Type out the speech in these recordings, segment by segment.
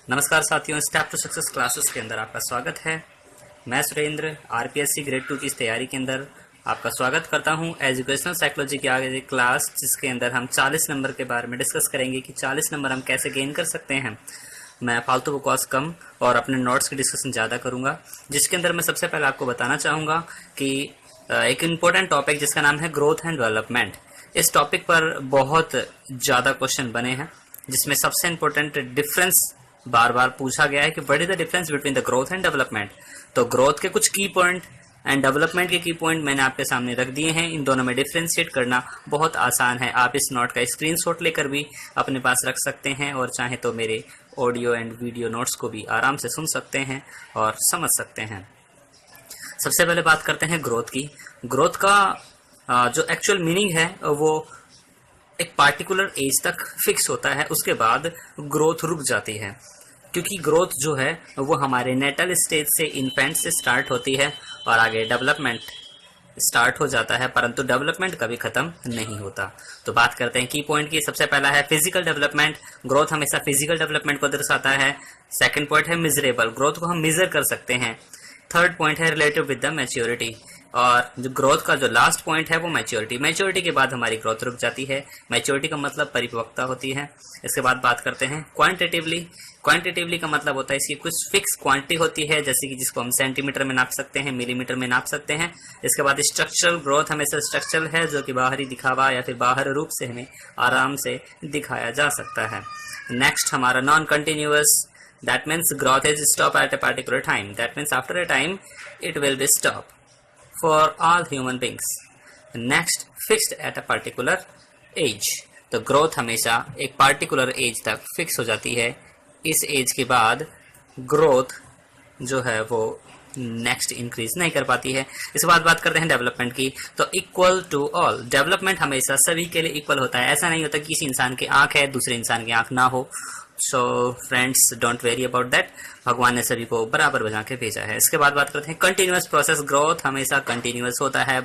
नमस्कार साथियों, step to success classes के अंदर आपका स्वागत है। मैं सुरेंद्र आरपीएससी ग्रेड 2 की तैयारी के अंदर आपका स्वागत करता हूं। एजुकेशनल साइकोलॉजी की आगे क्लास जिसके अंदर हम 40 नंबर के बारे में डिस्कस करेंगे कि 40 नंबर हम कैसे गेन कर सकते हैं। मैं फालतू बकवास कम और अपने नोट्स की डिस्कशन ज़्यादा करूँगा, जिसके अंदर मैं सबसे पहले आपको बताना चाहूँगा कि एक इम्पोर्टेंट टॉपिक जिसका नाम है ग्रोथ एंड डेवलपमेंट। इस टॉपिक पर बहुत ज़्यादा क्वेश्चन बने हैं, जिसमें सबसे इम्पोर्टेंट डिफरेंस बार बार पूछा गया है कि what is the difference between the growth and development. तो ग्रोथ के कुछ की पॉइंट एंड डेवलपमेंट के की पॉइंट मैंने आपके सामने रख दिए हैं। इन दोनों में डिफ्रेंशिएट करना बहुत आसान है। आप इस नोट का स्क्रीनशॉट लेकर भी अपने पास रख सकते हैं और चाहे तो मेरे ऑडियो एंड वीडियो नोट्स को भी आराम से सुन सकते हैं और समझ सकते हैं। सबसे पहले बात करते हैं ग्रोथ की। ग्रोथ का जो एक्चुअल मीनिंग है वो एक पार्टिकुलर एज तक फिक्स होता है, उसके बाद ग्रोथ रुक जाती है। क्योंकि ग्रोथ जो है वो हमारे नेटल स्टेज से इन्फेंट से स्टार्ट होती है और आगे डेवलपमेंट स्टार्ट हो जाता है, परंतु डेवलपमेंट कभी खत्म नहीं होता। तो बात करते हैं की पॉइंट की। सबसे पहला है फिजिकल डेवलपमेंट। ग्रोथ हमेशा फिजिकल डेवलपमेंट को दर्शाता है। सेकंड पॉइंट है मिजरेबल, ग्रोथ को हम मेजर कर सकते हैं। थर्ड पॉइंट है रिलेटिव विद द मैच्योरिटी, और जो ग्रोथ का जो लास्ट पॉइंट है वो मैच्योरिटी। मैच्योरिटी के बाद हमारी ग्रोथ रुक जाती है। मैच्योरिटी का मतलब परिपक्वता होती है। इसके बाद बात करते हैं क्वांटिटेटिवली। क्वांटिटेटिवली का मतलब होता है इसकी कुछ फिक्स क्वांटिटी होती है, जैसे कि जिसको हम सेंटीमीटर में नाप सकते हैं, मिलीमीटर में नाप सकते हैं। इसके बाद स्ट्रक्चरल ग्रोथ हमेशा स्ट्रक्चरल है, जो कि बाहरी दिखावा या फिर बाहर रूप से हमें आराम से दिखाया जा सकता है। नेक्स्ट हमारा non continuous, that means growth is stop at a particular time, that means after a time it will be stop for all human beings. Next, fixed at a particular age, तो growth हमेशा एक particular as तक fix हो जाती है। इस as के बाद ग्रोथ जो है वो नेक्स्ट इंक्रीज नहीं कर पाती है। इसके बाद बात करते हैं डेवलपमेंट की। तो इक्वल टू ऑल, डेवलपमेंट हमेशा सभी के लिए इक्वल होता है। ऐसा नहीं होता कि किसी इंसान की आंख है दूसरे इंसान की आंख ना हो। So friends, don't very about that. भगवान ने सभी को बराबर बजा के भेजा है। इसके बाद बात करते हैं कंटिन्यूअस प्रोसेस। ग्रोथ हमेशा कंटिन्यूअस होता है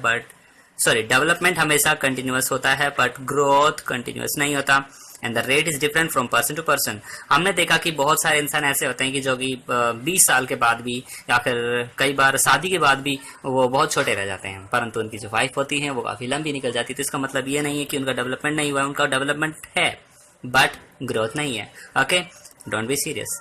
डेवलपमेंट हमेशा कंटिन्यूअस होता है बट ग्रोथ कंटिन्यूअस नहीं होता। And the rate is different from person to person. हमने देखा कि बहुत सारे इंसान ऐसे होते हैं कि जो कि 20 साल के बाद भी या फिर कई बार शादी के बाद भी वो बहुत छोटे रह जाते हैं, परंतु उनकी जो वाइफ होती है वो काफी लंबी निकल जाती है। तो इसका मतलब ये नहीं है कि उनका डेवलपमेंट नहीं हुआ, उनका डेवलपमेंट है बट ग्रोथ नहीं है। Okay, don't be serious.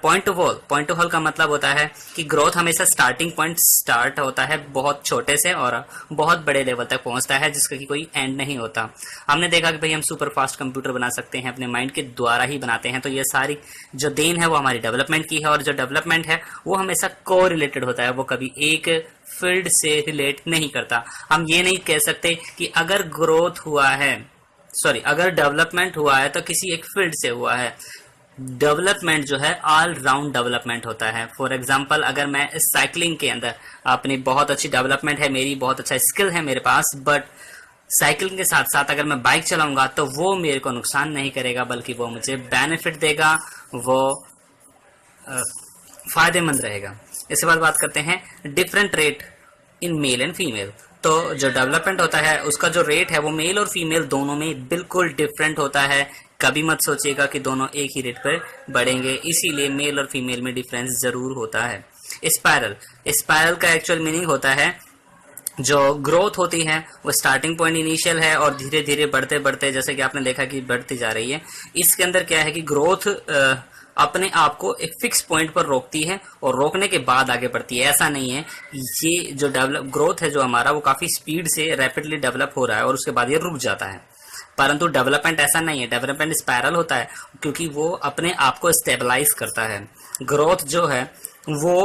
Point two whole का मतलब होता है कि ग्रोथ हमेशा स्टार्टिंग पॉइंट स्टार्ट होता है बहुत छोटे से और बहुत बड़े लेवल तक पहुंचता है, जिसका कि कोई एंड नहीं होता। हमने देखा कि भाई हम सुपर फास्ट कंप्यूटर बना सकते हैं, अपने माइंड के द्वारा ही बनाते हैं। तो ये सारी जो देन है वो हमारी डेवलपमेंट की है, और जो डेवलपमेंट है वो हमेशा को रिलेटेड होता है, वो कभी एक फील्ड से रिलेट नहीं करता। हम ये नहीं कह सकते कि अगर ग्रोथ हुआ है अगर डेवलपमेंट हुआ है तो किसी एक फील्ड से हुआ है। डेवलपमेंट जो है ऑल राउंड डेवलपमेंट होता है। फॉर एग्जांपल, अगर मैं साइकिलिंग के अंदर अपनी बहुत अच्छी डेवलपमेंट है, मेरी बहुत अच्छा स्किल है मेरे पास, बट साइकिलिंग के साथ साथ अगर मैं बाइक चलाऊंगा तो वो मेरे को नुकसान नहीं करेगा, बल्कि वो मुझे बेनिफिट देगा, वो फायदेमंद रहेगा। इसके बाद बात करते हैं different rate in male and female. तो जो डेवलपमेंट होता है उसका जो रेट है वो मेल और फीमेल दोनों में बिल्कुल डिफरेंट होता है। कभी मत सोचिएगा कि दोनों एक ही रेट पर बढ़ेंगे, इसीलिए मेल और फीमेल में डिफरेंस जरूर होता है। स्पायरल का एक्चुअल मीनिंग होता है जो ग्रोथ होती है वो स्टार्टिंग पॉइंट इनिशियल है और धीरे धीरे बढ़ते बढ़ते, जैसे कि आपने देखा कि बढ़ती जा रही है। इसके अंदर क्या है कि ग्रोथ अपने आप को एक फिक्स पॉइंट पर रोकती है और रोकने के बाद आगे बढ़ती है। ऐसा नहीं है, ये जो ग्रोथ है जो हमारा वो काफी स्पीड से रैपिडली डेवलप हो रहा है और उसके बाद ये रुक जाता है। परंतु डेवलपमेंट ऐसा नहीं है, डेवलपमेंट स्पायरल होता है क्योंकि वो अपने आप को स्टेबलाइज करता है। ग्रोथ जो है वो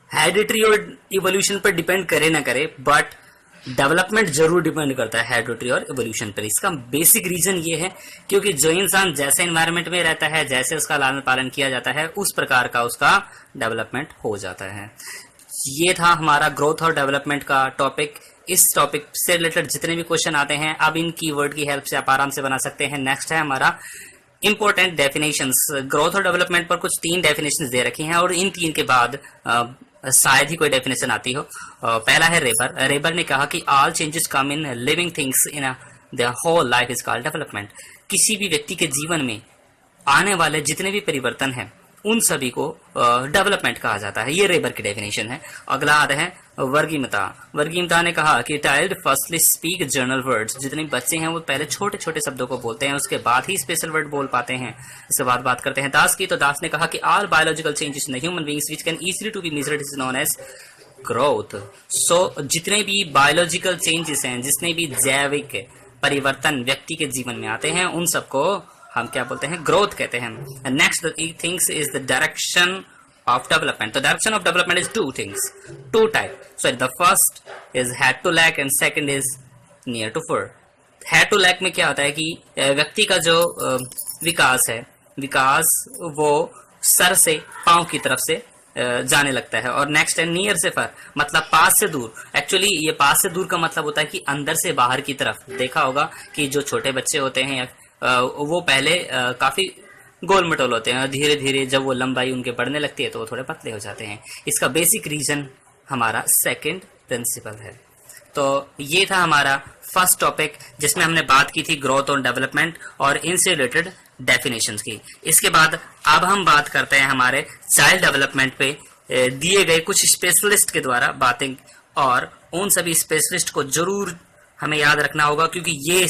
हेरिडिटरी और इवोल्यूशन पर डिपेंड करे ना करे, बट डेवलपमेंट जरूर डिपेंड करता है हेरिडिटरी और इवोल्यूशन पर। इसका बेसिक रीजन ये है क्योंकि जो इंसान जैसे एनवायरनमेंट में रहता है, जैसे उसका लालन पालन किया जाता है, उस प्रकार का उसका डेवलपमेंट हो जाता है। ये था हमारा ग्रोथ और डेवलपमेंट का टॉपिक। इस टॉपिक से रिलेटेड जितने भी क्वेश्चन आते हैं अब इन कीवर्ड की हेल्प से आप आराम से बना सकते हैं। नेक्स्ट है हमारा इंपॉर्टेंट डेफिनेशंस। ग्रोथ और डेवलपमेंट पर कुछ 3 डेफिनेशंस दे रखी हैं और इन 3 के बाद शायद ही कोई डेफिनेशन आती हो। पहला है रेबर ने कहा कि all changes come in living things in the whole life is called development. किसी भी व्यक्ति के जीवन में आने वाले जितने भी परिवर्तन हैं उन सभी को डेवलपमेंट कहा जाता है। ये रेबर की डेफिनेशन है। अगला आता है वर्गीयता। वर्गीयता ने कहा कि child firstly speak general words. जितने बच्चे हैं वो पहले छोटे छोटे शब्दों को बोलते हैं, उसके बाद ही स्पेशल वर्ड बोल पाते हैं। इसके बाद बात करते हैं दास की। तो दास ने कहा कि all biological changes in human beings which can easily to be measured is known as growth. So जितने भी बायोलॉजिकल चेंजेस हैं, जितने भी जैविक परिवर्तन व्यक्ति के जीवन में आते हैं, उन सबको हम क्या बोलते हैं? ग्रोथ कहते हैं। Next things is the direction of development. The direction of development is two type. So the first is head to leg and second is near to fore. Head to leg में क्या होता है कि व्यक्ति का जो विकास है, विकास वो सर से पांव की तरफ से जाने लगता है। और नेक्स्ट है नियर से फर, मतलब पास से दूर। एक्चुअली ये पास से दूर का मतलब होता है कि अंदर से बाहर की तरफ। देखा होगा कि जो छोटे बच्चे होते हैं वो पहले काफी गोल मटोल होते हैं, धीरे धीरे जब वो लंबाई उनके बढ़ने लगती है तो वो थोड़े पतले हो जाते हैं। इसका बेसिक रीजन हमारा सेकंड प्रिंसिपल है। तो ये था हमारा फर्स्ट टॉपिक जिसमें हमने बात की थी ग्रोथ और डेवलपमेंट और इनसे रिलेटेड डेफिनेशंस की। इसके बाद अब हम बात करते हैं हमारे चाइल्ड डेवलपमेंट पे दिए गए कुछ स्पेशलिस्ट के द्वारा बातें, और उन सभी स्पेशलिस्ट को जरूर हमें याद रखना होगा क्योंकि ये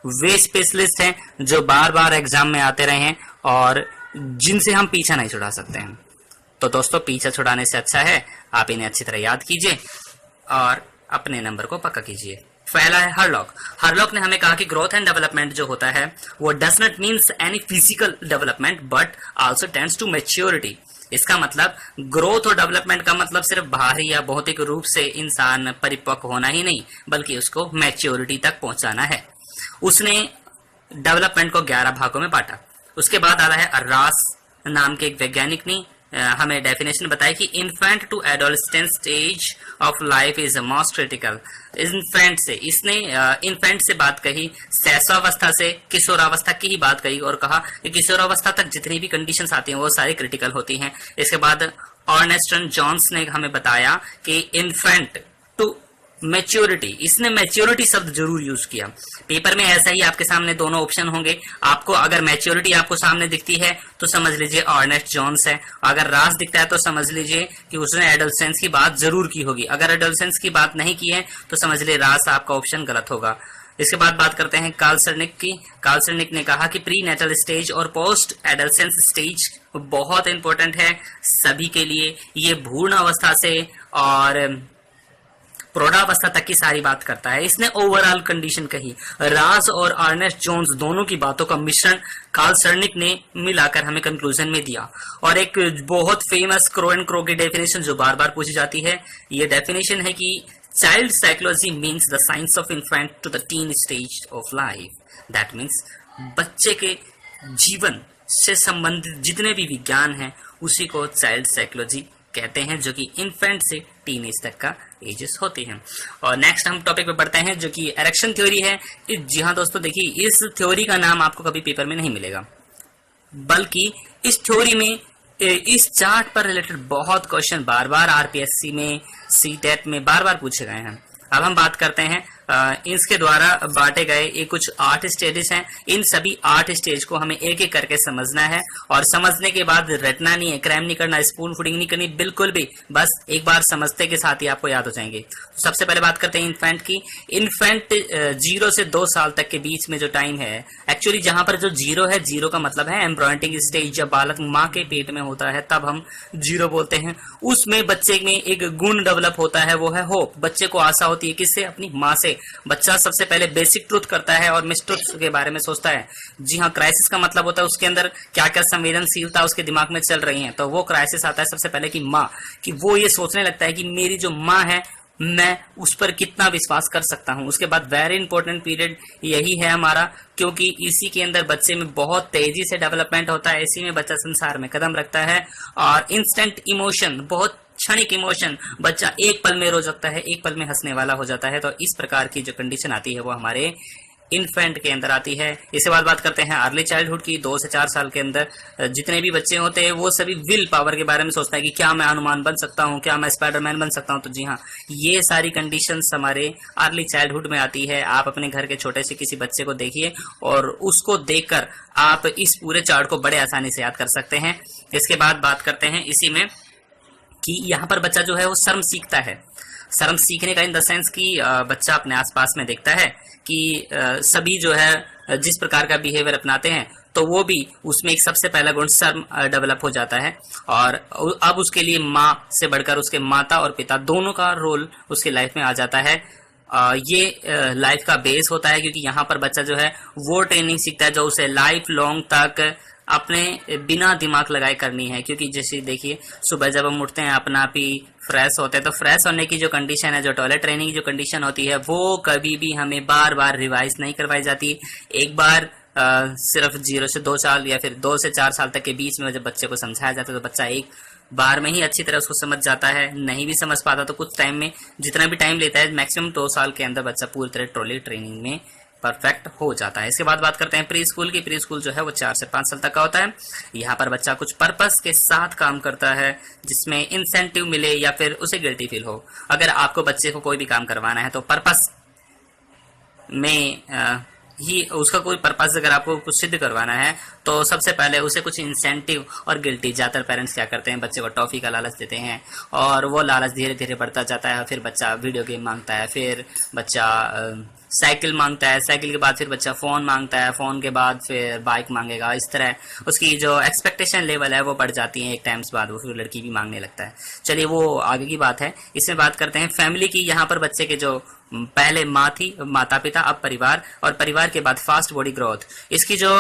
वे स्पेशलिस्ट हैं जो बार बार एग्जाम में आते रहे हैं और जिनसे हम पीछा नहीं छुड़ा सकते हैं। तो दोस्तों, पीछा छुड़ाने से अच्छा है आप इन्हें अच्छी तरह याद कीजिए और अपने नंबर को पक्का कीजिए। पहला है हरलॉक। हरलॉक ने हमें कहा कि ग्रोथ एंड डेवलपमेंट जो होता है वो does not means any physical development but also tends to maturity. इसका मतलब ग्रोथ और डेवलपमेंट का मतलब सिर्फ बाहरी या भौतिक रूप से इंसान परिपक्व होना ही नहीं, बल्कि उसको मैच्योरिटी तक पहुंचाना है। उसने डेवलपमेंट को 11 भागों में बांटा। उसके बाद आता है रास नाम के एक वैज्ञानिक ने हमें डेफिनेशन बताई कि infant to adolescent stage of life is most critical. Infant से इसने इन्फेंट से बात कही, शैशवावस्था से किशोरावस्था की ही बात कही और कहा कि किशोरावस्था तक जितनी भी कंडीशंस आती हैं वो सारी क्रिटिकल होती हैं। इसके बाद अर्नेस्ट जॉन्स ने हमें बताया कि इन्फेंट टू मैच्योरिटी, इसने मैच्योरिटी शब्द जरूर यूज किया। पेपर में ऐसा ही आपके सामने दोनों ऑप्शन होंगे। आपको अगर मैच्योरिटी आपको सामने दिखती है तो समझ लीजिए अर्नेस्ट जॉन्स है, अगर रास दिखता है तो समझ लीजिए कि उसने एडोलेसेंस की बात जरूर की होगी। अगर एडोलेसेंस की बात नहीं की है तो समझ लीजिए रास आपका ऑप्शन गलत होगा। इसके बाद बात करते हैं कार्लसरनिक की। कार्लसरनिक ने कहा कि प्री नेटल स्टेज और पोस्ट एडोलेसेंस स्टेज बहुत इंपॉर्टेंट है सभी के लिए। ये भ्रूण अवस्था से और प्रौढ़ावस्था तक की सारी बात करता है। इसने ओवरऑल कंडीशन कही। रास और अर्नेस्ट जोन्स दोनों की बातों का मिश्रण कार्लसरनिक ने मिलाकर हमें कंक्लूजन में दिया। और एक बहुत फेमस क्रो एंड क्रो की डेफिनेशन जो बार बार पूछी जाती है, ये डेफिनेशन है कि child psychology means the science of infant to the teen stage of life. That means बच्चे के जीवन से संबंधित जितने भी विज्ञान हैं उसी को चाइल्ड साइकोलॉजी कहते हैं, जो कि इन्फेंट से टीन एज तक का एजेस होती हैं। और नेक्स्ट हम टॉपिक पे बढ़ते हैं जो कि एरेक्शन थ्योरी है। जी हाँ दोस्तों, देखिए इस थ्योरी का नाम आपको कभी पेपर में नहीं मिलेगा, बल्कि इस थ्योरी में इस चार्ट पर रिलेटेड बहुत क्वेश्चन बार बार आरपीएससी में, सीटेट में बार बार पूछे गए हैं। अब हम बात करते हैं इसके द्वारा बांटे गए ये कुछ 8 स्टेजेस हैं। इन सभी 8 स्टेज को हमें एक एक करके समझना है और समझने के बाद रटना नहीं है, क्रैम नहीं करना, स्पून फीडिंग नहीं करनी बिल्कुल भी। बस एक बार समझते के साथ ही आपको याद हो जाएंगे। तो सबसे पहले बात करते हैं इन्फेंट की। इन्फेंट 0 से 2 साल तक के बीच में जो टाइम है, एक्चुअली जहां पर जो 0 है, 0 का मतलब है एम्ब्रॉयटिंग स्टेज। जब बालक माँ के पेट में होता है तब हम 0 बोलते हैं। उसमें बच्चे में एक गुण डेवलप होता है, वो है होप। बच्चे को आशा होती है किससे? अपनी माँ से। बच्चा सबसे पहले बेसिक ट्रुथ करता है और मिसट्रुथ के बारे में सोचता है। जी हाँ, क्राइसिस का मतलब होता है उसके अंदर क्या क्या संवेदनशीलता उसके दिमाग में चल रही है। तो वो क्राइसिस आता है सबसे पहले कि माँ, कि वो ये सोचने लगता है कि मेरी जो माँ है मैं उस पर कितना विश्वास कर सकता हूँ। उसके बाद वेरी इंपॉर्टेंट पीरियड यही है हमारा, क्योंकि इसी के अंदर बच्चे में बहुत तेजी से डेवलपमेंट होता है। इसी में बच्चा संसार में कदम रखता है। और इंस्टेंट इमोशन, बहुत क्षणिक इमोशन, बच्चा एक पल में रो सकता है, एक पल में हंसने वाला हो जाता है। तो इस प्रकार की जो कंडीशन आती है वो हमारे इन्फेंट के अंदर आती है। इसके बाद बात करते हैं अर्ली चाइल्डहुड की। 2 से 4 साल के अंदर जितने भी बच्चे होते हैं वो सभी विल पावर के बारे में सोचता है कि क्या मैं हनुमान बन सकता हूँ, क्या मैं स्पाइडरमैन बन सकता हूँ। तो जी हाँ, ये सारी कंडीशंस हमारे अर्ली चाइल्डहुड में आती है। आप अपने घर के छोटे से किसी बच्चे को देखिए और उसको देखकर आप इस पूरे चार्ट को बड़े आसानी से याद कर सकते हैं। इसके बाद बात करते हैं इसी में कि यहाँ पर बच्चा जो है वो शर्म सीखता है। शर्म सीखने का इन द सेंस कि बच्चा अपने आसपास में देखता है कि सभी जो है जिस प्रकार का बिहेवियर अपनाते हैं तो वो भी उसमें एक सबसे पहला गुण शर्म डेवलप हो जाता है। और अब उसके लिए माँ से बढ़कर उसके माता और पिता दोनों का रोल उसकी लाइफ में आ जाता है। ये लाइफ का बेस होता है, क्योंकि यहाँ पर बच्चा जो है वो ट्रेनिंग सीखता है जो उसे लाइफ लॉन्ग तक अपने बिना दिमाग लगाए करनी है। क्योंकि जैसे देखिए, सुबह जब हम उठते हैं अपना आप ही फ्रेश होते हैं, तो फ्रेश होने की जो कंडीशन है, जो टॉयलेट ट्रेनिंग की जो कंडीशन होती है, वो कभी भी हमें बार बार रिवाइज नहीं करवाई जाती। एक बार सिर्फ 0 से 2 साल या फिर 2 से 4 साल तक के बीच में जब बच्चे को समझाया जाता है तो बच्चा एक बार में ही अच्छी तरह उसको समझ जाता है। नहीं भी समझ पाता तो कुछ टाइम में, जितना भी टाइम लेता है, मैक्सिमम 2 साल के अंदर बच्चा पूरी तरह टॉयलेट ट्रेनिंग में परफेक्ट हो जाता है। इसके बाद बात करते हैं प्री स्कूल की। प्री स्कूल जो है वो 4 से 5 साल तक का होता है। यहाँ पर बच्चा कुछ पर्पस के साथ काम करता है जिसमें इंसेंटिव मिले या फिर उसे गिल्टी फील हो। अगर आपको बच्चे को कोई भी काम करवाना है तो पर्पस में ही उसका कोई पर्पस अगर आपको कुछ सिद्ध करवाना है तो सबसे पहले उसे कुछ इंसेंटिव और गिल्टी, ज़्यादातर पेरेंट्स क्या करते हैं, बच्चे को टॉफी का लालच देते हैं और वो लालच धीरे धीरे बढ़ता जाता है। फिर बच्चा वीडियो गेम मांगता है, फिर बच्चा साइकिल मांगता है, साइकिल के बाद फिर बच्चा फ़ोन मांगता है, फ़ोन के बाद फिर बाइक मांगेगा। इस तरह उसकी जो एक्सपेक्टेशन लेवल है वो बढ़ जाती है। एक टाइम्स बाद वो फिर लड़की भी मांगने लगता है। चलिए वो आगे की बात है। इसमें बात करते हैं फैमिली की। यहाँ पर बच्चे के जो पहले माँ थी, माता पिता, अब परिवार, और परिवार के बाद फास्ट बॉडी ग्रोथ। इसकी जो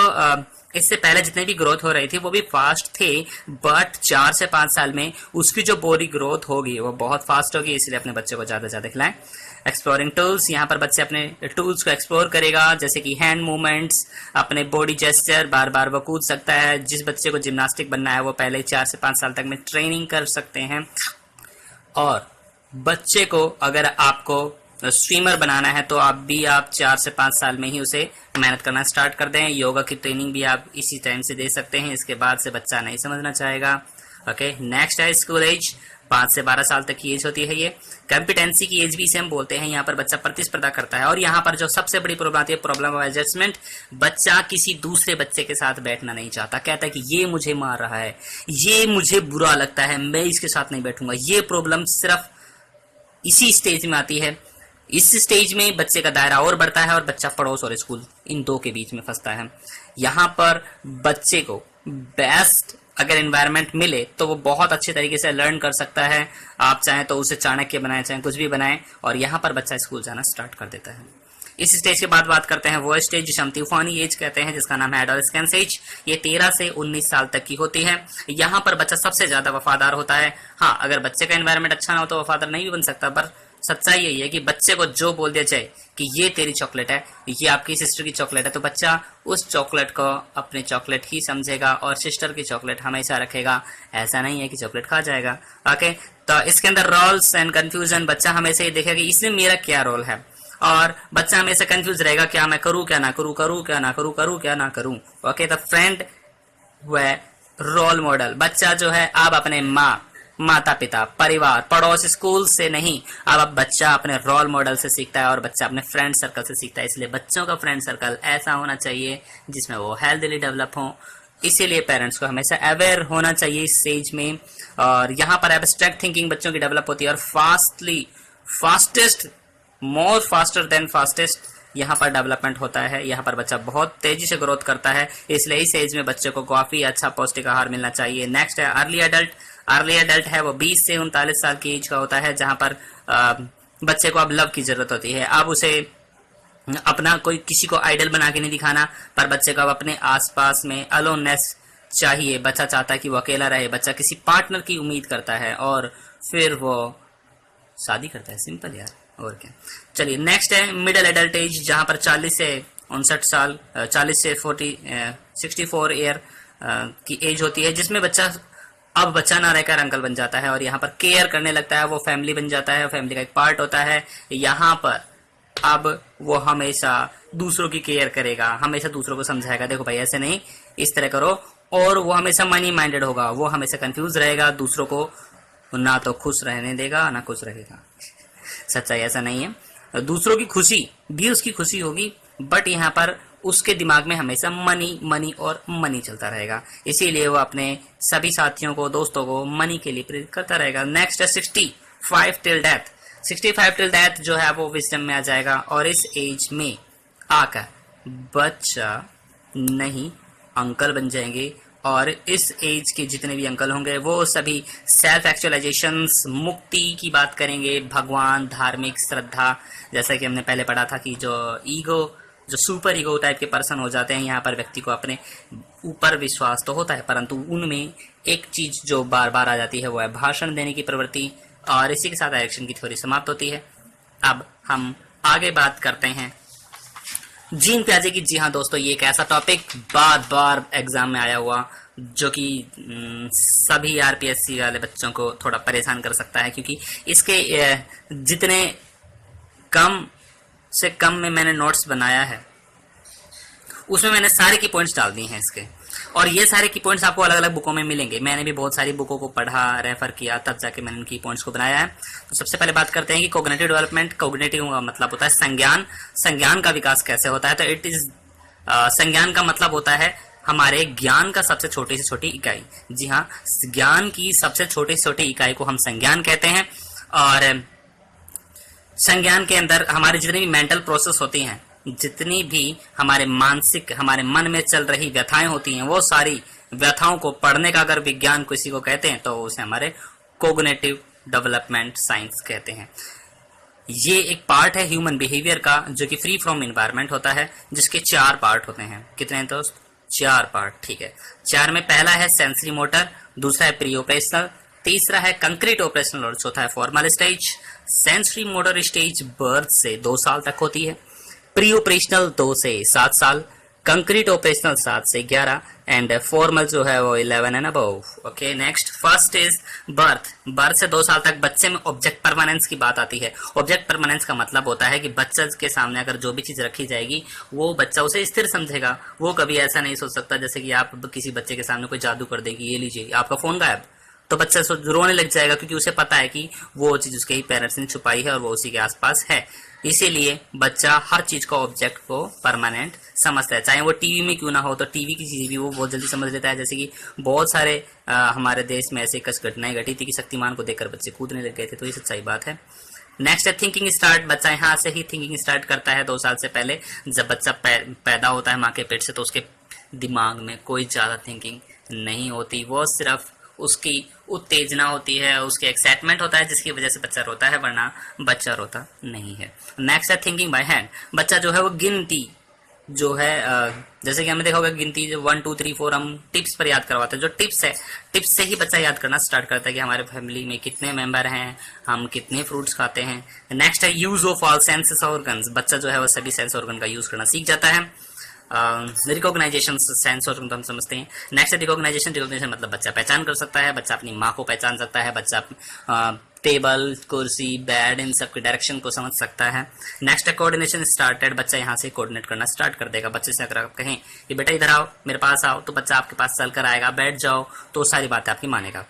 इससे पहले जितने भी ग्रोथ हो रही थी वो भी फास्ट थे, बट 4 से 5 साल में उसकी जो बॉडी ग्रोथ होगी वो बहुत फास्ट होगी। इसलिए अपने बच्चे को ज़्यादा से ज़्यादा खिलाएं। एक्सप्लोरिंग टूल्स, यहाँ पर बच्चे अपने टूल्स को एक्सप्लोर करेगा, जैसे कि हैंड मूवमेंट्स, अपने बॉडी जेस्चर, बार बार वो कूद सकता है। जिस बच्चे को जिम्नास्टिक बनना है वो पहले 4 से 5 साल तक में ट्रेनिंग कर सकते हैं। और बच्चे को अगर आपको स्विमर बनाना है तो आप 4 से 5 साल में ही उसे मेहनत करना स्टार्ट कर दें। योगा की ट्रेनिंग भी आप इसी टाइम से दे सकते हैं। इसके बाद से बच्चा नहीं समझना चाहेगा। ओके, नेक्स्ट है स्कूल एज। 5 से 12 साल तक की एज होती है ये। कॉम्पिटेंसी की एज भी इसे हम बोलते हैं। यहाँ पर बच्चा प्रतिस्पर्धा करता है और यहाँ पर जो सबसे बड़ी प्रॉब्लम आती है, प्रॉब्लम ऑफ एडजस्टमेंट। बच्चा किसी दूसरे बच्चे के साथ बैठना नहीं चाहता, कहता है कि ये मुझे मार रहा है, ये मुझे बुरा लगता है, मैं इसके साथ नहीं बैठूंगा। ये प्रॉब्लम सिर्फ इसी स्टेज में आती है। इस स्टेज में बच्चे का दायरा और बढ़ता है और बच्चा पड़ोस और स्कूल इन दो के बीच में फंसता है। यहाँ पर बच्चे को बेस्ट अगर एनवायरनमेंट मिले तो वो बहुत अच्छे तरीके से लर्न कर सकता है। आप चाहें तो उसे चाणक्य बनाएं, चाहे कुछ भी बनाएं, और यहाँ पर बच्चा स्कूल जाना स्टार्ट कर देता है। इस स्टेज के बाद बात करते हैं वो स्टेज जिसे हम तूफानी एज कहते हैं, जिसका नाम है एडोलेसेंस एज। ये 13 से 19 साल तक की होती है। यहाँ पर बच्चा सबसे ज्यादा वफादार होता है। हाँ, अगर बच्चे का एनवायरनमेंट अच्छा ना हो तो वफादार नहीं भी बन सकता, पर सच्चाई यही है कि बच्चे को जो बोल दिया जाए कि ये तेरी चॉकलेट है, ये आपकी सिस्टर की चॉकलेट है, तो बच्चा उस चॉकलेट को अपने चॉकलेट ही समझेगा और सिस्टर की चॉकलेट हमेशा रखेगा। ऐसा नहीं है कि चॉकलेट खा जाएगा। ओके, तो इसके अंदर रोल्स एंड कंफ्यूजन, बच्चा हमेशा ये देखेगा कि इसमें मेरा क्या रोल है, और बच्चा हमेशा कंफ्यूज रहेगा, क्या मैं करूं क्या ना करूं, करूं क्या ना करूं, करूं क्या ना करूं। ओके, द फ्रेंड व रोल मॉडल। बच्चा जो है अब अपने माता पिता, परिवार, पड़ोस, स्कूल से नहीं, अब बच्चा अपने रोल मॉडल से सीखता है और बच्चा अपने फ्रेंड सर्कल से सीखता है। इसलिए बच्चों का फ्रेंड सर्कल ऐसा होना चाहिए जिसमें वो हेल्थली डेवलप हो। इसीलिए पेरेंट्स को हमेशा अवेयर होना चाहिए इस स्टेज में। और यहाँ पर एब्स्ट्रैक्ट थिंकिंग बच्चों की डेवलप होती है और फास्टर देन फास्टेस्ट यहाँ पर डेवलपमेंट होता है। यहाँ पर बच्चा बहुत तेजी से ग्रोथ करता है, इसलिए इस एज में बच्चे को काफी अच्छा पौष्टिक आहार मिलना चाहिए। नेक्स्ट है अर्ली एडल्ट। अर्ली एडल्ट है वो 20 से 39 साल की एज का होता है, जहाँ पर बच्चे को अब लव की जरूरत होती है। अब उसे अपना कोई किसी को आइडल बना के नहीं दिखाना, पर बच्चे को अब अपने आसपास में अलोननेस चाहिए। बच्चा चाहता है कि वो अकेला रहे, बच्चा किसी पार्टनर की उम्मीद करता है और फिर वो शादी करता है। सिंपल यार, और क्या। चलिए नेक्स्ट है मिडिल एडल्ट एज, जहाँ पर 40 से 59 साल, 40 से 64 ईयर की एज होती है, जिसमें अब बच्चा ना रहकर अंकल बन जाता है और यहाँ पर केयर करने लगता है। वो फैमिली बन जाता है, फैमिली का एक पार्ट होता है। यहाँ पर अब वो हमेशा दूसरों की केयर करेगा, हमेशा दूसरों को समझाएगा, देखो भाई ऐसे नहीं, इस तरह करो। और वो हमेशा मनी माइंडेड होगा, वो हमेशा कंफ्यूज रहेगा, दूसरों को ना तो खुश रहने देगा ना खुश रहेगा। सच्चाई ऐसा नहीं है, दूसरों की खुशी भी उसकी खुशी होगी, बट यहाँ पर उसके दिमाग में हमेशा मनी मनी और मनी चलता रहेगा, इसीलिए वो अपने सभी साथियों को, दोस्तों को मनी के लिए प्रेरित करता रहेगा। नेक्स्ट है 65 टिल डेथ। 65 टिल डेथ जो है वो विजडम में आ जाएगा, और इस एज में आकर बच्चा नहीं अंकल बन जाएंगे, और इस एज के जितने भी अंकल होंगे वो सभी सेल्फ एक्चुअलाइजेशन, मुक्ति की बात करेंगे, भगवान, धार्मिक श्रद्धा, जैसा कि हमने पहले पढ़ा था कि जो ईगो, जो सुपर ईगो टाइप के पर्सन हो जाते हैं, यहाँ पर व्यक्ति को अपने ऊपर विश्वास तो होता है, परंतु उनमें एक चीज जो बार बार आ जाती है वो है भाषण देने की प्रवृत्ति, और इसी के साथ डायरेक्शन की थ्योरी समाप्त होती है। अब हम आगे बात करते हैं जीन प्याजे की। जी हाँ दोस्तों, ये एक ऐसा टॉपिक बार बार एग्जाम में आया हुआ जो कि सभी आरपीएससी वाले बच्चों को थोड़ा परेशान कर सकता है, क्योंकि इसके जितने कम से कम में मैंने नोट्स बनाया है उसमें मैंने सारे की पॉइंट्स डाल दिए हैं इसके, और ये सारे की पॉइंट्स आपको अलग अलग बुकों में मिलेंगे। मैंने भी बहुत सारी बुकों को पढ़ा, रेफर किया, तब जाके मैंने उनकी पॉइंट्स को बनाया है। तो सबसे पहले बात करते हैं कि कोग्निटिव डेवलपमेंट। कोग्निटिव का मतलब होता है संज्ञान, संज्ञान का विकास कैसे होता है। तो इट इज संज्ञान का मतलब होता है हमारे ज्ञान का सबसे छोटी से छोटी इकाई। जी हाँ, ज्ञान की सबसे छोटी से छोटी इकाई को हम संज्ञान कहते हैं, और संज्ञान के अंदर हमारी जितनी भी मेंटल प्रोसेस होती हैं, जितनी भी हमारे मानसिक, हमारे मन में चल रही व्यथाएं होती हैं, वो सारी व्यथाओं को पढ़ने का अगर विज्ञान किसी को कहते हैं तो उसे हमारे कोग्निटिव डेवलपमेंट साइंस कहते हैं। ये एक पार्ट है ह्यूमन बिहेवियर का जो कि फ्री फ्रॉम एनवायरनमेंट होता है, जिसके 4 पार्ट होते हैं। कितने हैं दोस्त? 4 पार्ट, ठीक है। 4 में पहला है सेंसरी मोटर, दूसरा है प्री ऑपरेशनल, तीसरा है कंक्रीट ऑपरेशनल, और चौथा है formal stage. Sensory motor stage birth से 2 साल तक होती है, प्री ऑपरेशनल 2 से 7 साल, कंक्रीट ऑपरेशनल 7 से 11, एंड फॉर्मल जो है वो 11 and above. Okay, next first is birth. Birth से 2 साल तक बच्चे में ऑब्जेक्ट परमानेंस की बात आती है। ऑब्जेक्ट परमानेंस का मतलब होता है कि बच्चे के सामने अगर जो भी चीज रखी जाएगी वो बच्चा उसे स्थिर समझेगा। वो कभी ऐसा नहीं सोच सकता जैसे कि आप किसी बच्चे के सामने कोई जादू कर देगी, ये लीजिए आपका फोन गायब, तो बच्चा रोने लग जाएगा, क्योंकि उसे पता है कि वो चीज उसके ही पेरेंट्स ने छुपाई है और वो उसी के आसपास है। इसीलिए बच्चा हर चीज को, ऑब्जेक्ट को परमानेंट समझता है, चाहे वो टीवी में क्यों ना हो। तो टीवी की चीज भी वो बहुत जल्दी समझ लेता है। जैसे कि बहुत सारे हमारे देश में ऐसे कुछ घटनाएं घटी थी कि शक्तिमान को देखकर बच्चे कूदने लग गए थे, तो ये सच्चाई बात है। नेक्स्ट है थिंकिंग स्टार्ट। बच्चा यहाँ से ही थिंकिंग स्टार्ट करता है 2 साल से पहले। जब बच्चा पैदा होता है माँ के पेट से, तो उसके दिमाग में कोई ज्यादा थिंकिंग नहीं होती, वो सिर्फ उसकी उत्तेजना होती है, उसके एक्साइटमेंट होता है, जिसकी वजह से बच्चा रोता है, वरना बच्चा रोता नहीं है। नेक्स्ट है थिंकिंग बाय हैंड। बच्चा जो है वो गिनती जो है, जैसे कि हमने देखा होगा गिनती जो 1 2 3 4 हम टिप्स पर याद करवाते हैं। जो टिप्स है, टिप्स से ही बच्चा याद करना स्टार्ट करता है कि हमारे फैमिली में कितने मेंबर हैं, हम कितने फ्रूट्स खाते हैं। नेक्स्ट है use of all senses organs. बच्चा जो है वो सभी सेंस ऑर्गन का यूज करना सीख जाता है। रिकॉग्नाइजेशन सेंस ऑर्गन तो हम समझते हैं। नेक्स्ट है रिकॉग्नाइजेशन। रिकॉग्नाइजेशन मतलब बच्चा पहचान कर सकता है, बच्चा अपनी माँ को पहचान सकता है, बच्चा टेबल, कुर्सी, बेड, इन सब के डायरेक्शन को समझ सकता है। नेक्स्ट है कोऑर्डिनेशन स्टार्टेड। बच्चा यहाँ से कोऑर्डिनेट करना स्टार्ट कर देगा। बच्चे से अगर आप कहें कि बेटा इधर आओ, मेरे पास आओ, तो बच्चा आपके पास चल कर आएगा। बैठ जाओ तो सारी बातें आपकी मानेगा।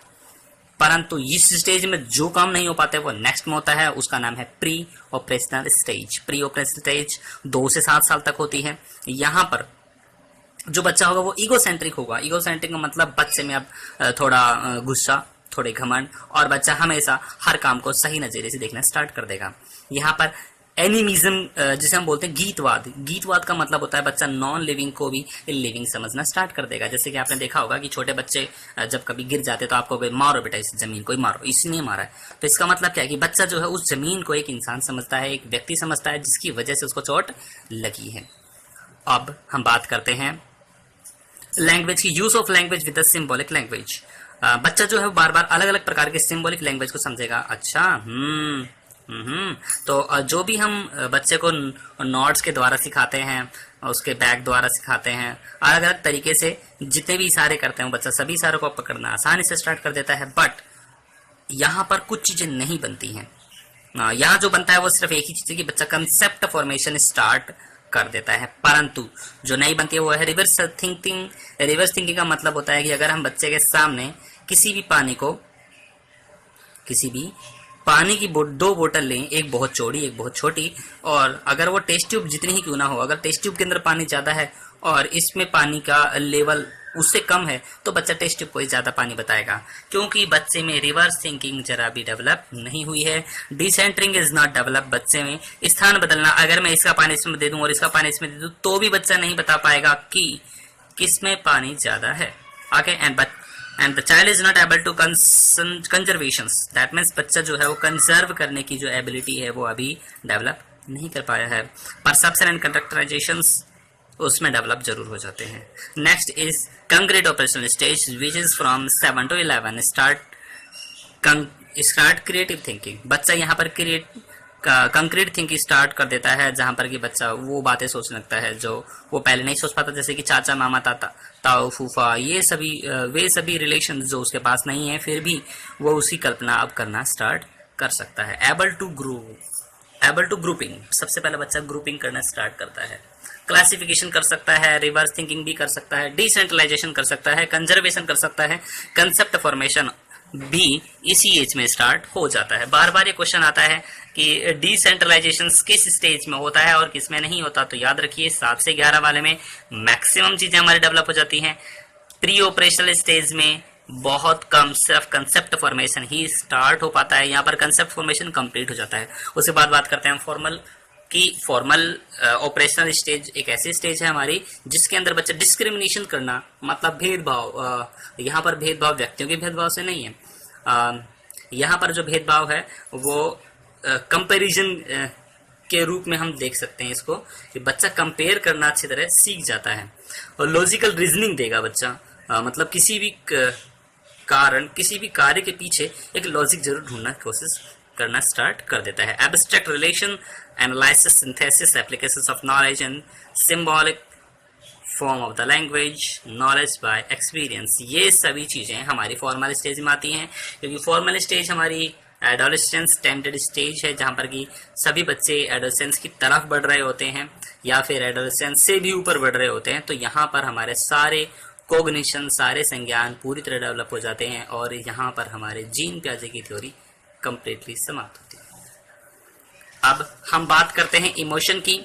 परंतु इस स्टेज में जो काम नहीं हो पाते वो नेक्स्ट में होता है, उसका नाम है pre operational stage. Pre operational stage 2 से 7 साल तक होती है। यहाँ पर जो बच्चा होगा वो ईगोसेंट्रिक होगा। ईगोसेंट्रिक का मतलब बच्चे में अब थोड़ा गुस्सा, थोड़े घमंड, और बच्चा हमेशा हर काम को सही नजरिए से देखना स्टार्ट कर देगा। यहाँ पर एनिमिज्म जिसे हम बोलते हैं गीतवाद। गीतवाद का मतलब होता है बच्चा नॉन लिविंग को भी लिविंग समझना स्टार्ट कर देगा। जैसे कि आपने देखा होगा कि छोटे बच्चे जब कभी गिर जाते तो आपको मारो बेटा इस जमीन को ही मारो, इसने मारा है। तो इसका मतलब क्या है कि बच्चा जो है उस जमीन को एक इंसान समझता है, एक व्यक्ति समझता है, जिसकी वजह से उसको चोट लगी है। अब हम बात करते हैं लैंग्वेज की, use of language with the symbolic language. बच्चा जो है बार बार अलग अलग प्रकार के सिंबॉलिक लैंग्वेज को समझेगा। अच्छा, तो जो भी हम बच्चे को नोट्स के द्वारा सिखाते हैं, उसके बैग द्वारा सिखाते हैं, अलग अलग तरीके से जितने भी इशारे करते हैं बच्चा सभी इशारों को पकड़ना आसानी से स्टार्ट कर देता है। बट यहाँ पर कुछ चीजें नहीं बनती हैं। यहाँ जो बनता है वो सिर्फ एक ही चीज है कि बच्चा कंसेप्ट फॉर्मेशन स्टार्ट कर देता है, परंतु जो नहीं बनती है वो है रिवर्स थिंकिंग। रिवर्स थिंकिंग का मतलब होता है कि अगर हम बच्चे के सामने किसी भी पानी की दो बोतल लें, एक बहुत चौड़ी एक बहुत छोटी, और अगर वो टेस्ट ट्यूब जितनी ही क्यों ना हो, अगर टेस्ट ट्यूब के अंदर पानी ज्यादा है और इसमें पानी का लेवल उससे कम है, तो बच्चा टेस्ट ट्यूब को ही ज्यादा पानी बताएगा, क्योंकि बच्चे में रिवर्स थिंकिंग जरा भी डेवलप नहीं हुई है। डिसेंटरिंग इज नॉट डेवलप। बच्चे में स्थान बदलना, अगर मैं इसका पानी इसमें दे दूं और इसका पानी इसमें दे दूं तो भी बच्चा नहीं बता पाएगा कि किसमें पानी ज्यादा है। Okay, and the child is not able to conservations, that means बच्चा जो है वो कंजर्व करने की जो एबिलिटी है वो अभी डेवलप नहीं कर पाया है। परसेप्शन एंड कैरेक्टराइजेशंस उसमें डेवलप जरूर हो जाते हैं। Next is concrete operational stage which is from 7 to 11 start creative thinking. बच्चा यहाँ पर कंक्रीट थिंकिंग स्टार्ट कर देता है, जहां पर कि बच्चा वो बातें सोचने लगता है जो वो पहले नहीं सोच पाता, जैसे कि चाचा मामा ताता ताऊ फूफा, ये सभी वे सभी रिलेशन जो उसके पास नहीं है, फिर भी वो उसकी कल्पना अब करना स्टार्ट कर सकता है। एबल टू ग्रुपिंग, सबसे पहले बच्चा ग्रुपिंग करना स्टार्ट करता है। क्लासिफिकेशन कर सकता है, रिवर्स थिंकिंग भी कर सकता है, डिसेंट्रलाइजेशन कर सकता है, कंजर्वेशन कर सकता है, कंसेप्ट फॉर्मेशन भी इसी एज में स्टार्ट हो जाता है। बार बार ये क्वेश्चन आता है कि डिसेंट्रलाइजेशन किस स्टेज में होता है और किस में नहीं होता, तो याद रखिए 7 से 11 वाले में मैक्सिमम चीजें हमारी डेवलप हो जाती हैं। प्री ऑपरेशनल स्टेज में बहुत कम, सिर्फ कंसेप्ट फॉर्मेशन ही स्टार्ट हो पाता है, यहाँ पर कंसेप्ट फॉर्मेशन कंप्लीट हो जाता है। उसके बाद बात करते हैं फॉर्मल ऑपरेशनल स्टेज एक ऐसी स्टेज है हमारी जिसके अंदर बच्चा डिस्क्रिमिनेशन करना, मतलब भेदभाव, यहाँ पर भेदभाव व्यक्तियों के भेदभाव से नहीं है, यहाँ पर जो भेदभाव है वो कंपैरिजन के रूप में हम देख सकते हैं इसको, कि बच्चा कंपेयर करना अच्छी तरह सीख जाता है और लॉजिकल रीजनिंग देगा बच्चा, मतलब किसी भी कार्य के पीछे एक लॉजिक जरूर ढूंढना कोशिश करना स्टार्ट कर देता है। Abstract relation analysis synthesis applications of knowledge and symbolic form of the language knowledge by experience, ये सभी चीजें हमारी फॉर्मल स्टेज में आती हैं, क्योंकि फॉर्मल स्टेज हमारी एडोलेसेंस टेंडेड स्टेज है, जहां पर कि सभी बच्चे एडोलेसेंस की तरफ बढ़ रहे होते हैं या फिर एडोलेसेंस से भी ऊपर बढ़ रहे होते हैं, तो यहाँ पर हमारे सारे कोग्निशन, सारे संज्ञान पूरी तरह डेवलप हो जाते हैं और यहाँ पर हमारे जीन पियाजे की थ्योरी कंप्लीटली समाप्त होती है। अब हम बात करते हैं इमोशन की।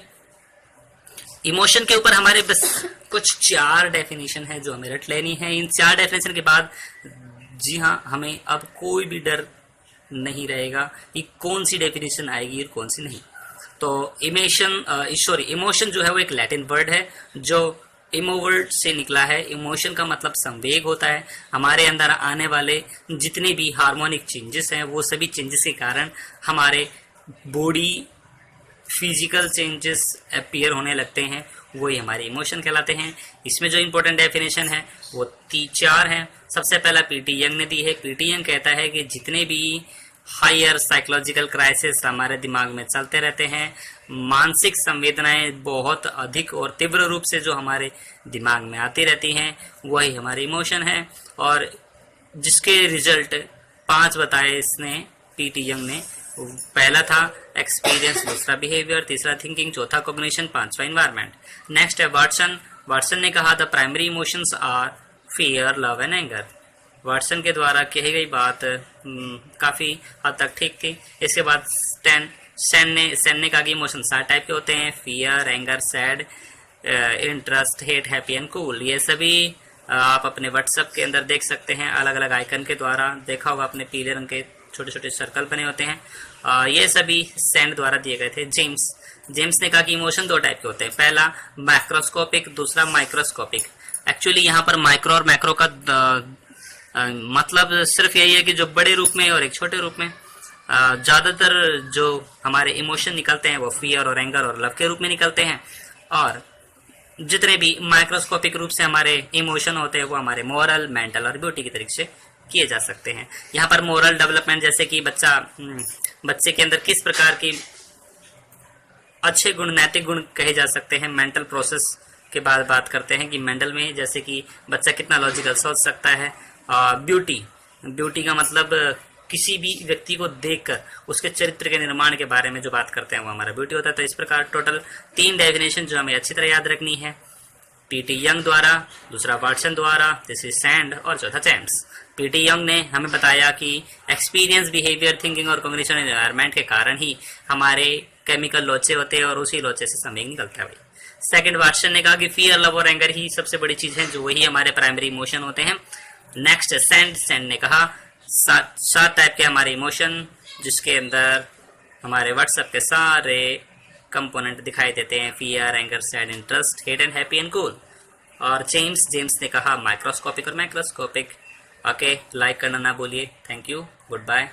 इमोशन के ऊपर हमारे बस कुछ 4 डेफिनेशन है जो हमें रट लेनी है। इन 4 डेफिनेशन के बाद जी हाँ, हमें अब कोई भी डर नहीं रहेगा कि कौन सी डेफिनेशन आएगी और कौन सी नहीं। तो इमोशन जो है वो एक लैटिन वर्ड है जो इमो वर्ड से निकला है। इमोशन का मतलब संवेग होता है। हमारे अंदर आने वाले जितने भी हार्मोनिक चेंजेस हैं वो सभी चेंजेस के कारण हमारे बॉडी फिजिकल चेंजेस अपीयर होने लगते हैं, वही हमारे इमोशन कहलाते हैं। इसमें जो इम्पोर्टेंट डेफिनेशन है वो 4 हैं। सबसे पहला पीटी यंग ने दी है। पीटी यंग कहता है कि जितने भी हायर साइकोलॉजिकल क्राइसिस हमारे दिमाग में चलते रहते हैं, मानसिक संवेदनाएं बहुत अधिक और तीव्र रूप से जो हमारे दिमाग में आती रहती हैं, वही हमारे इमोशन है। और जिसके रिजल्ट 5 बताए इसने, पीटी यंग ने। पहला था एक्सपीरियंस, दूसरा बिहेवियर, तीसरा थिंकिंग, चौथा कॉग्निशन, 5वां इन्वायरमेंट। नेक्स्ट है वाटसन ने कहा the primary emotions are fear, love and anger. Watson के द्वारा कही गई बात काफी हद तक ठीक थी। इसके बाद सेन ने कहा कि इमोशन 7 टाइप के होते हैं, fear, anger, sad, interest, hate, happy and cool. ये सभी आप अपने व्हाट्सएप के अंदर देख सकते हैं अलग अलग आइकन के द्वारा। देखा होगा आपने पीले रंग के छोटे छोटे सर्कल बने होते हैं। ये सभी सेंड द्वारा दिए गए थे। जेम्स ने कहा कि इमोशन 2 टाइप के होते हैं, पहला मैक्रोस्कोपिक, दूसरा माइक्रोस्कोपिक। एक्चुअली यहाँ पर माइक्रो और मैक्रो का मतलब सिर्फ यही है कि जो बड़े रूप में और एक छोटे रूप में। ज्यादातर जो हमारे इमोशन निकलते हैं वो फियर और एंगर और लव के रूप में निकलते हैं, और जितने भी माइक्रोस्कोपिक रूप से हमारे इमोशन होते हैं वो हमारे मोरल, मेंटल और ब्यूटी की तरीके से किए जा सकते हैं। यहाँ पर मोरल डेवलपमेंट, जैसे कि बच्चे के अंदर किस प्रकार की अच्छे गुण, नैतिक गुण कहे जा सकते हैं। मेंटल प्रोसेस के बाद बात करते हैं कि मेंटल में जैसे कि बच्चा कितना लॉजिकल सोच सकता है। ब्यूटी का मतलब किसी भी व्यक्ति को देखकर उसके चरित्र के निर्माण के बारे में जो बात करते हैं वो हमारा ब्यूटी होता है। तो इस प्रकार टोटल 3 डेफिनेशन जो हमें अच्छी तरह याद रखनी है, पीटी यंग द्वारा, दूसरा वाटसन द्वारा, तीसरी सैंड और चौथा जेम्स। पीटी यंग ने हमें बताया कि एक्सपीरियंस, बिहेवियर, थिंकिंग और कॉग्निशन एनवायरनमेंट के कारण ही हमारे केमिकल लोचे होते हैं और उसी लोचे से समय निकलता है भाई। सेकंड वाटसन ने कहा कि फियर, लव और एंगर ही सबसे बड़ी चीज है, जो वही हमारे प्राइमरी इमोशन होते हैं। नेक्स्ट सैंड ने कहा 7 टाइप के हमारे इमोशन, जिसके अंदर हमारे व्हाट्सएप के सारे कंपोनेंट दिखाई देते हैं, fear, anger, sad, interest, hate and happy and cool. और जेम्स ने कहा माइक्रोस्कोपिक और मैक्रोस्कोपिक। ओके, लाइक करना ना भूलिए। Thank you, good bye.